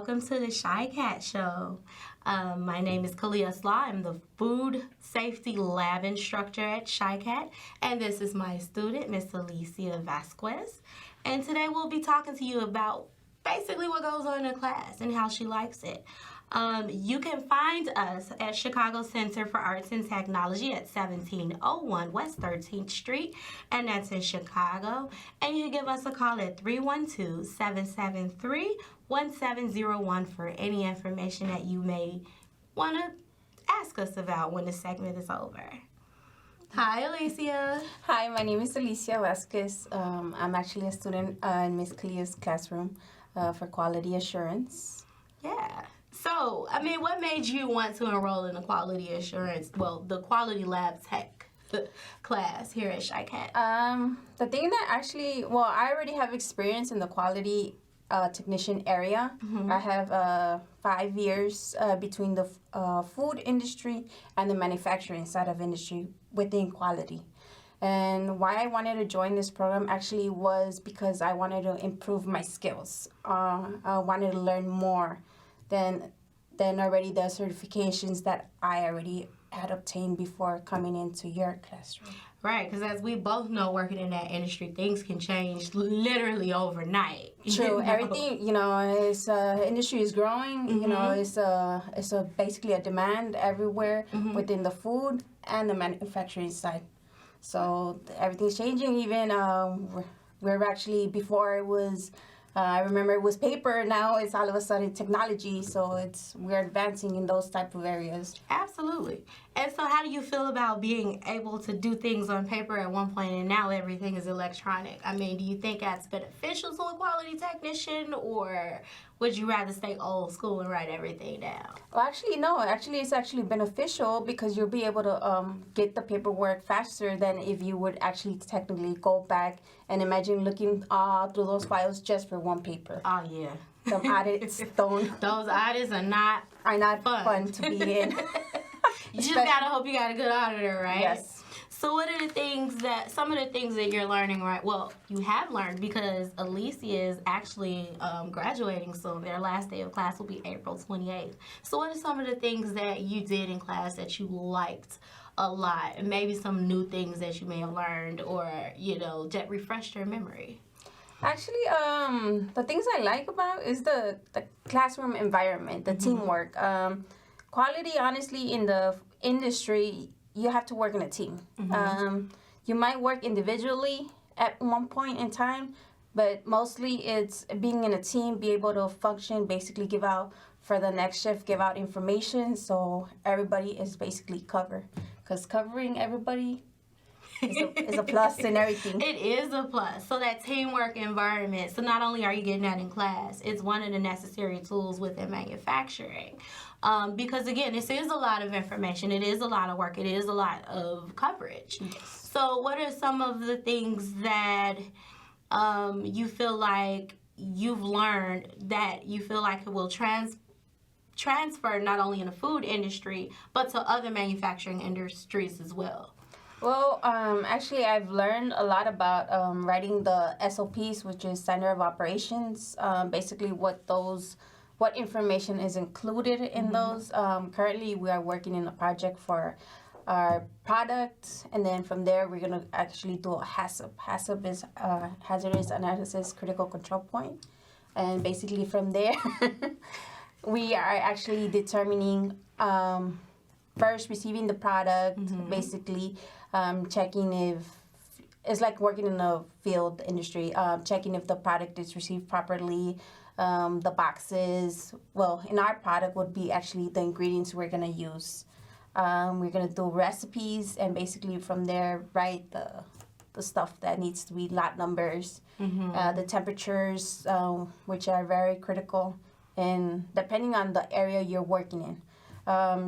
welcome to the Chicat Show. My name is Kalia Slaw. I'm the Food Safety Lab Instructor at Chicat, and this is my student, Miss Alicia Vasquez. And today we'll be talking to you about basically what goes on in class and how she likes it. You can find us at Chicago Center for Arts and Technology at 1701 West 13th Street, and that's in Chicago. And you can give us a call at 312-773-1701 for any information that you may want to ask us about when the segment is over. Hi, Alicia. Hi, my name is Alicia Vasquez. I'm actually a student in Miss Kalia's classroom for quality assurance. Yeah. So, what made you want to enroll in the quality assurance, the quality lab tech class here at Chicat? The thing that I already have experience in the quality technician area. Mm-hmm. I have 5 years between the food industry and the manufacturing side of industry within quality. And why I wanted to join this program actually was because I wanted to improve my skills. I wanted to learn more than already the certifications that I already had obtained before coming into your classroom. Right, because as we both know, working in that industry, things can change literally overnight. True, everything, it's industry is growing. Mm-hmm. It's basically a demand everywhere Mm-hmm. within the food and the manufacturing side. So everything's changing. Even we're actually before it was. I remember it was paper. Now it's all of a sudden technology. So we're advancing in those type of areas. Absolutely. And so how do you feel about being able to do things on paper at one point and now everything is electronic? Do you think that's beneficial to a quality technician, or would you rather stay old school and write everything down? Well, actually, no. Actually, it's actually beneficial because you'll be able to get the paperwork faster than if you would actually technically go back and imagine looking through those files just for one paper. Oh, yeah. Some audits Those audits are not fun to be in. You just gotta hope you got a good auditor, right? Yes. So what are some of the things that you're learning, right? Well, you have learned because Alicia is actually graduating soon. Their last day of class will be April 28th. So what are some of the things that you did in class that you liked a lot? And maybe some new things that you may have learned or, that refreshed your memory? Actually, the things I like about is the classroom environment, the teamwork. Quality, honestly, in the industry, you have to work in a team. Mm-hmm. You might work individually at one point in time, but mostly it's being in a team, be able to function, basically give out for the next shift, give out information, so everybody is basically covered. Because covering everybody is a plus in everything. It is a plus. So that teamwork environment, so not only are you getting that in class, it's one of the necessary tools within manufacturing. Because again, this is a lot of information. It is a lot of work. It is a lot of coverage. Yes. So what are some of the things that you feel like you've learned that you feel like it will transfer not only in the food industry, but to other manufacturing industries as well? Well, actually, I've learned a lot about writing the SOPs, which is Standard of Operations. Basically, what information is included in those. Currently, we are working in a project for our product, and then from there, we're going to actually do a HACCP. HACCP is Hazardous Analysis Critical Control Point. And basically, from there, we are actually determining first receiving the product, basically checking if it's like working in the field industry, checking if the product is received properly, the boxes. Well, in our product would be actually the ingredients we're going to use. We're going to do recipes, and basically from there write the stuff that needs to be lot numbers, the temperatures, which are very critical, and depending on the area you're working in,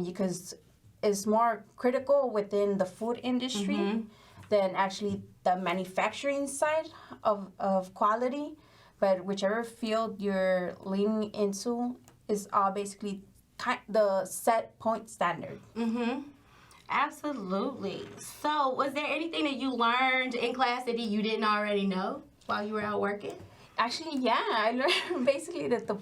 because it's more critical within the food industry than actually the manufacturing side of quality. But whichever field you're leaning into is all basically the set point standard. Absolutely. So was there anything that you learned in class that you didn't already know while you were out working? Actually, yeah, I learned basically that the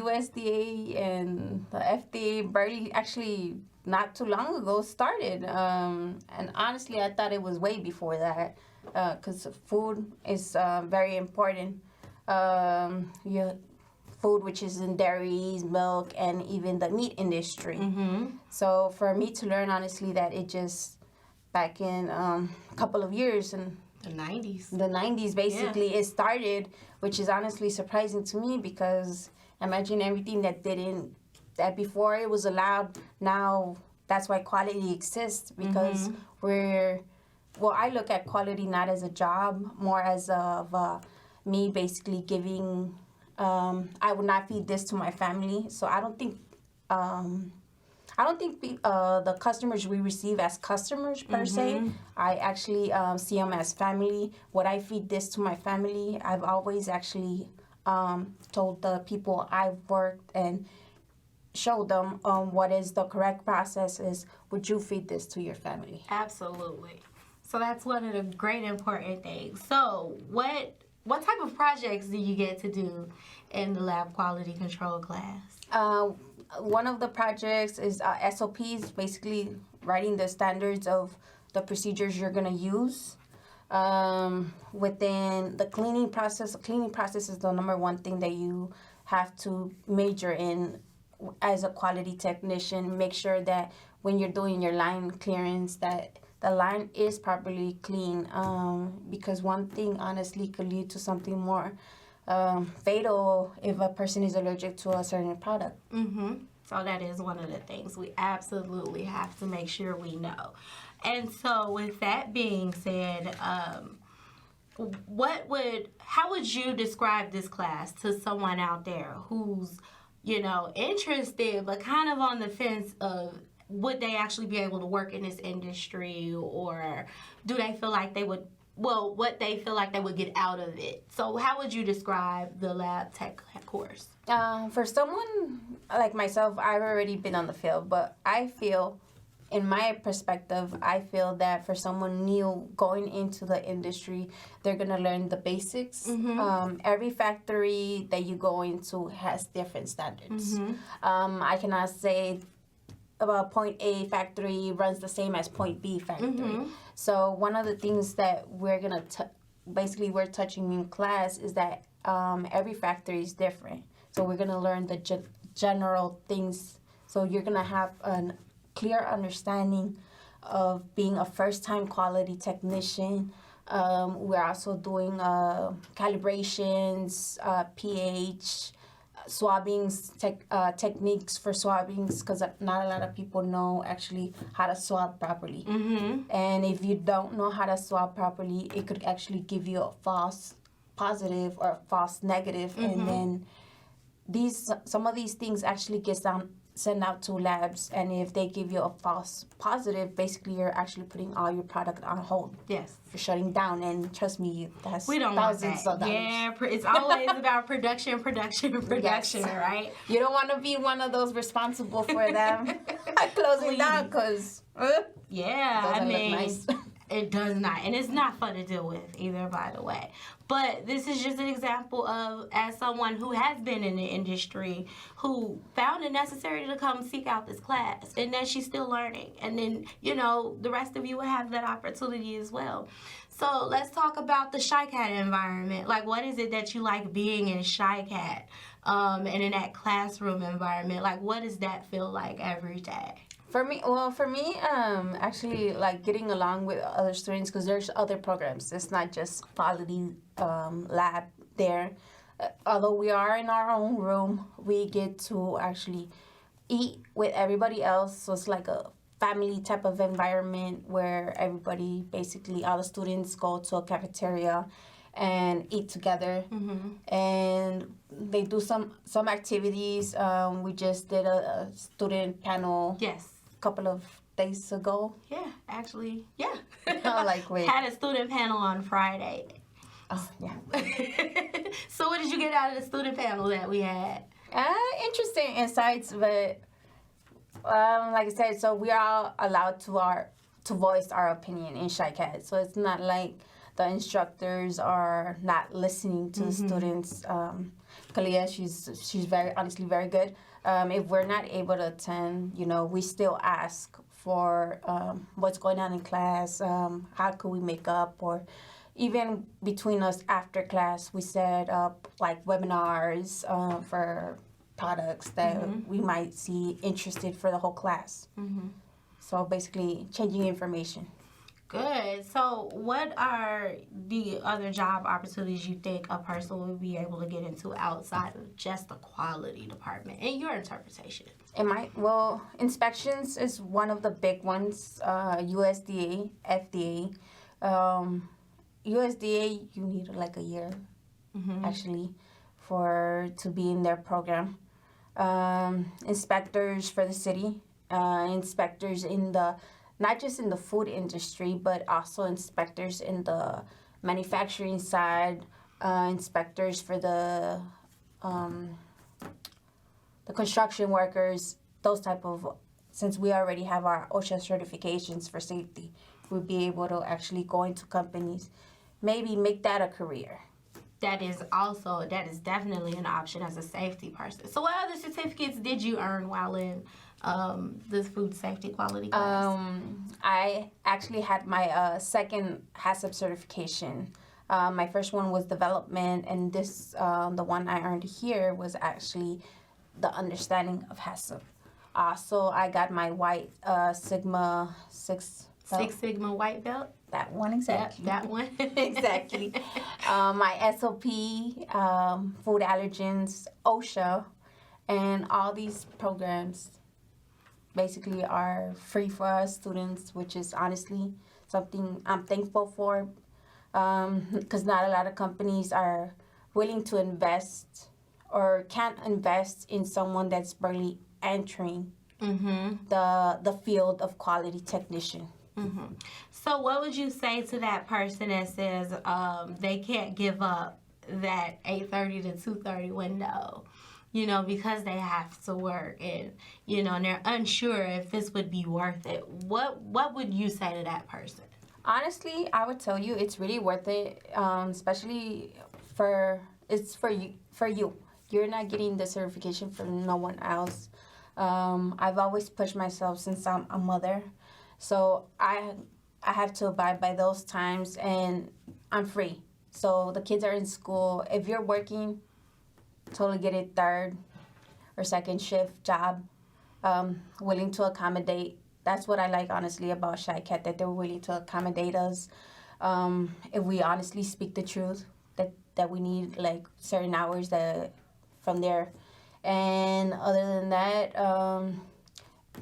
USDA and the FDA barely actually not too long ago started. And honestly, I thought it was way before that, because food is very important. You food which is in dairies, milk, and even the meat industry. Mm-hmm. So for me to learn honestly that it just back in a couple of years and The 90s. the 90s basically it started, which is honestly surprising to me because imagine everything that before it was allowed, now that's why quality exists because I look at quality not as a job, more as of me basically giving, I would not feed this to my family, so I don't think the customers we receive as customers per se. I actually see them as family. Would I feed this to my family? I've always actually told the people I've worked and showed them what is the correct process is. Would you feed this to your family? Absolutely. So that's one of the great important things. So what type of projects do you get to do in the lab quality control class? One of the projects is SOPs, basically writing the standards of the procedures you're going to use. Within the cleaning process is the number one thing that you have to major in as a quality technician. Make sure that when you're doing your line clearance that the line is properly clean, because one thing honestly could lead to something more fatal if a person is allergic to a certain product. So that is one of the things we absolutely have to make sure we know. And so with that being said, how would you describe this class to someone out there who's, interested but kind of on the fence of would they actually be able to work in this industry, or do they feel like they would, what they feel like they would get out of it? So how would you describe the lab tech course? For someone like myself, I've already been on the field, but I feel, in my perspective, I feel that for someone new going into the industry, they're going to learn the basics. Every factory that you go into has different standards. I cannot say about point A factory runs the same as point B factory. So one of the things that we're going to we're touching in class is that every factory is different. So we're going to learn the general things. So you're going to have a clear understanding of being a first-time quality technician. We're also doing calibrations, pH, swabbings, techniques for swabbings, because not a lot of people know actually how to swab properly. And if you don't know how to swab properly, it could actually give you a false positive or a false negative, and then some of these things actually get sent out to labs, and if they give you a false positive, basically you're actually putting all your product on hold. Yes. You're shutting down, and trust me, that's we don't thousands want that. of dollars. Yeah, it's always about production, yes. Right? You don't want to be one of those responsible for them closing down, because I mean, look nice. It does not, and it's not fun to deal with either, by the way. But this is just an example of, as someone who has been in the industry, who found it necessary to come seek out this class, and then she's still learning. And then, the rest of you will have that opportunity as well. So let's talk about the Chicat environment. Like, what is it that you like being in Chicat and in that classroom environment? Like, what does that feel like every day? For me, actually, like getting along with other students, because there's other programs. It's not just quality lab there. Although we are in our own room, we get to actually eat with everybody else. So it's like a family type of environment where everybody, basically all the students go to a cafeteria and eat together. And they do some activities. We just did a student panel. Yes. Couple of days ago. Yeah, actually, yeah. Wait. Had a student panel on Friday. Oh, yeah. So what did you get out of the student panel that we had? Interesting insights, but like I said, so we are allowed to voice our opinion in Chicat. So it's not like the instructors are not listening to the students. Kalia, she's very honestly very good. If we're not able to attend, we still ask for what's going on in class, how could we make up, or even between us after class, we set up like webinars for products that we might see interested for the whole class. So basically, changing information. Good. So, what are the other job opportunities you think a person would be able to get into outside of just the quality department, in your interpretation? Inspections is one of the big ones. USDA, FDA. USDA, you need like a year, actually, to be in their program. Inspectors for the city. Inspectors not just in the food industry, but also inspectors in the manufacturing side, inspectors for the construction workers, those type of, since we already have our OSHA certifications for safety, we'll be able to actually go into companies, maybe make that a career. That is definitely an option as a safety person. So what other certificates did you earn while in this food safety quality class? I actually had my second HACCP certification. My first one was development, and this the one I earned here was actually the understanding of HACCP. Also, I got my white Sigma Six Sigma white belt. That one exactly. That one exactly. My SOP, food allergens, OSHA, and all these programs basically are free for us students, which is honestly something I'm thankful for, because not a lot of companies are willing to invest or can't invest in someone that's barely entering the field of quality technician. So what would you say to that person that says they can't give up that 8:30 to 2:30 window, because they have to work and, and they're unsure if this would be worth it? What would you say to that person? Honestly, I would tell you it's really worth it, especially for you. You're not getting the certification for no one else. I've always pushed myself since I'm a mother. So I have to abide by those times, and I'm free. So the kids are in school. If you're working, totally get a third or second shift job, willing to accommodate. That's what I like, honestly, about Chicat, that they're willing to accommodate us. If we honestly speak the truth, that we need like certain hours from there. And other than that,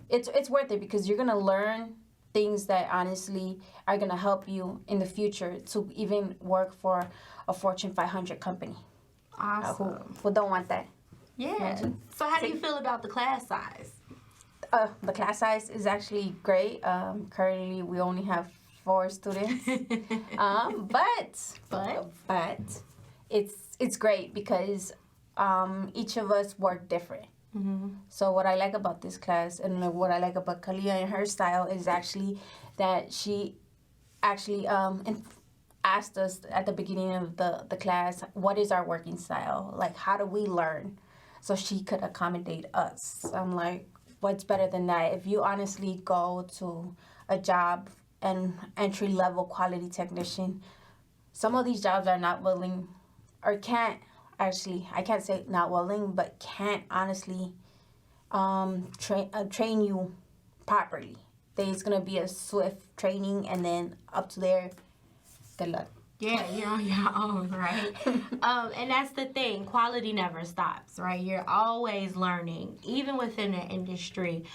it's worth it because you're gonna learn things that honestly are gonna help you in the future to even work for a Fortune 500 company. Awesome. Who don't want that? Yeah. Imagine. So how do you feel about the class size? The class size is actually great. Currently, we only have 4 students. But it's great because each of us work different. So what I like about this class and what I like about Kalia and her style is actually that she actually asked us at the beginning of the class, what is our working style? Like, how do we learn? So she could accommodate us. I'm like, what's better than that? If you honestly go to a job, an entry-level quality technician, some of these jobs are not willing or can't. Actually, I can't say not willing, but can't honestly train you properly. There's going to be a swift training, and then up to there, good luck. Yeah, you're on your own, right? And that's the thing. Quality never stops, right? You're always learning, even within the industry.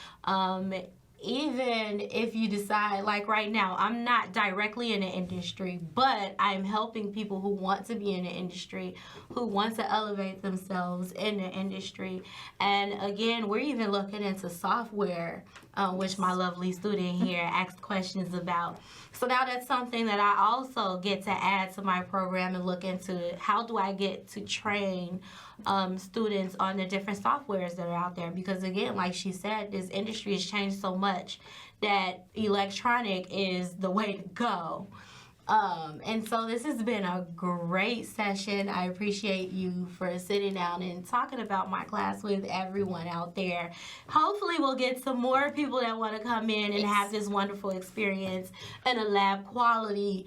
Even if you decide, like right now, I'm not directly in the industry, but I'm helping people who want to be in the industry, who want to elevate themselves in the industry. And again, we're even looking into software, which my lovely student here asked questions about. So now that's something that I also get to add to my program and look into. How do I get to train students on the different softwares that are out there? Because again, like she said, this industry has changed so much that electronic is the way to go. And so this has been a great session. I appreciate you for sitting down and talking about my class with everyone out there. Hopefully we'll get some more people that want to come in and have this wonderful experience in a lab quality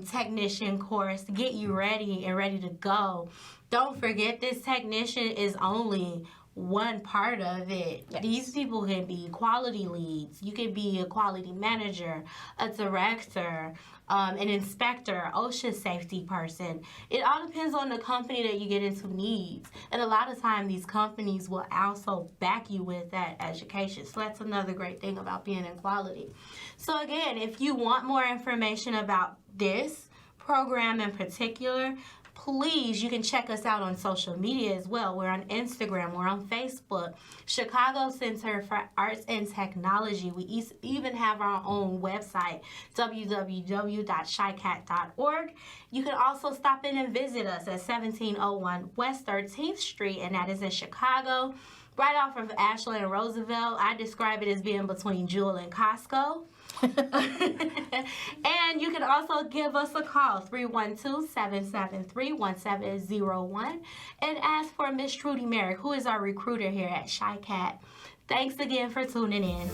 technician course to get you ready and ready to go. Don't forget, this technician is only one part of it. Yes. These people can be quality leads. You can be a quality manager, a director, an inspector, OSHA safety person. It all depends on the company that you get into needs. And a lot of time these companies will also back you with that education. So that's another great thing about being in quality. So again, if you want more information about this program in particular, please, you can check us out on social media as well. We're on Instagram. We're on Facebook. Chicago Center for Arts and Technology. We even have our own website, www.chicat.org. You can also stop in and visit us at 1701 West 13th Street, and that is in Chicago, right off of Ashland and Roosevelt. I describe it as being between Jewel and Costco. And you can also give us a call, 312-773-1701, and ask for Miss Trudy Merrick, who is our recruiter here at Chicat. Thanks again for tuning in.